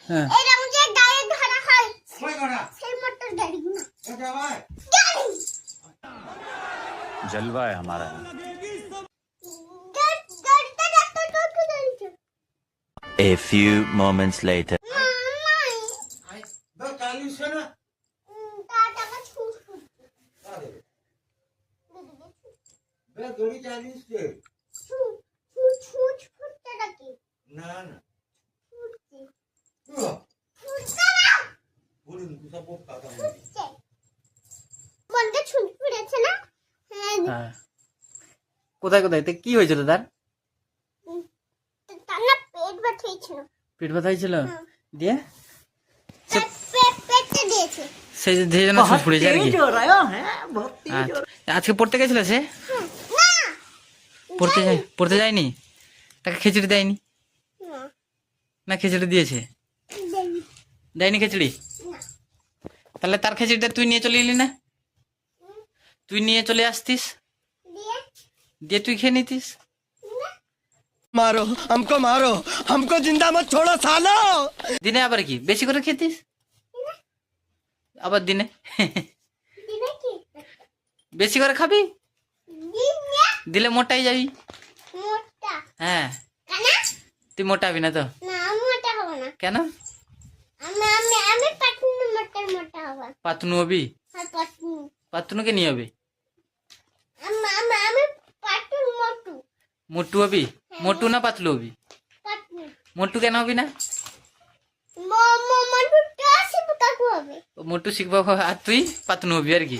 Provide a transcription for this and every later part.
হ্যাঁ এরকম যে গায়ে ধরা হয় সেই মোটর গাড়িগুলো जलवा है हमारा। গাড়িটা রাস্তা টোটো গাড়িটা A few moments later. হ্যাঁ কোথায় কোথায় তো কি হয়েছিল তার? পেট ব্যথা হয়েছিল দিয়ে সেই যে জন্য ছুট পড়েছে আর কি। আচ্ছা, আজকে পড়তে গেছিল সে? পড়তে যায়নি? তাকে খিচুড়ি দেয়নি? না খিচুড়ি দিয়েছে? দেয়নি খিচুড়ি? তাহলে তার খিচুড়িটা তুই নিয়ে চলে এলি না? তুই নিয়ে চলে আসতিস, দিয়ে তুই খেয়ে নিতিস। मारो हमको जिंदा मत छोड़ो सालो। দিনে আবার কি বেশি করে খেতিস? আবার দিনে বেশি করে খাবি, দিলে মোটাই যাবি। হ্যাঁ তুই মোটাবি না তো? কেন? পাতনু হবি? পাতনুকে নিয়ে হবে? মোটু হবি? মোটু না পাতলু হবি? মোটু কেন হবি না? মোটু শিখবো আর তুই পাতনু হবি আর কি।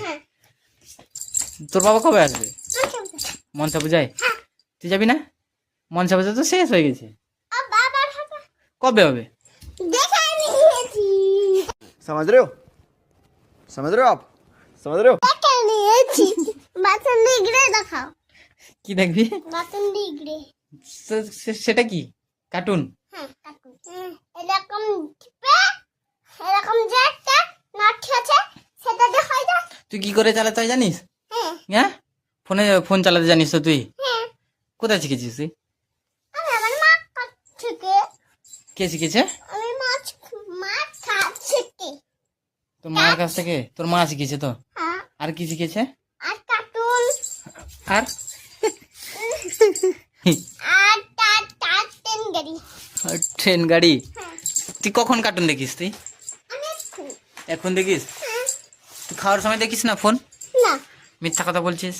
তোর বাবা কবে আসবে মনসা পূজায়? তুই যাবি না? মনসা পূজা তো শেষ হয়ে গেছে, কবে হবে? समझ रहे हो आप समझ रहे हो? কি দেখবি? ডিগ্রি সেটা কি কার্টুন? এরকম এরকম যে একটা নাঠি আছে সেটা দিয়ে হয় না। তুই কি করে চালাতে হয় জানিস? হ্যাঁ হ্যাঁ ফোন চালাতে জানিস তো তুই? হ্যাঁ কোথায় শিখেছিস তুই? আমি আমার মা কাছ থেকে কে শিখেছে? আমি মা কাছ থেকে তোর মায়ের কাছ থেকে? তোর মা শিখেছে তো? হ্যাঁ আর কি শিখেছে? আর কার্টুন আর আর তার ট্রেন গাড়ি। ট্রেন গাড়ি? হ্যাঁ তুই কখন কার্টুন দেখিস তুই? আমি এখন দেখিস? হ্যাঁ তুই খাওয়ার সময় দেখিস না ফোন? না মিথ্যা কথা বলছিস।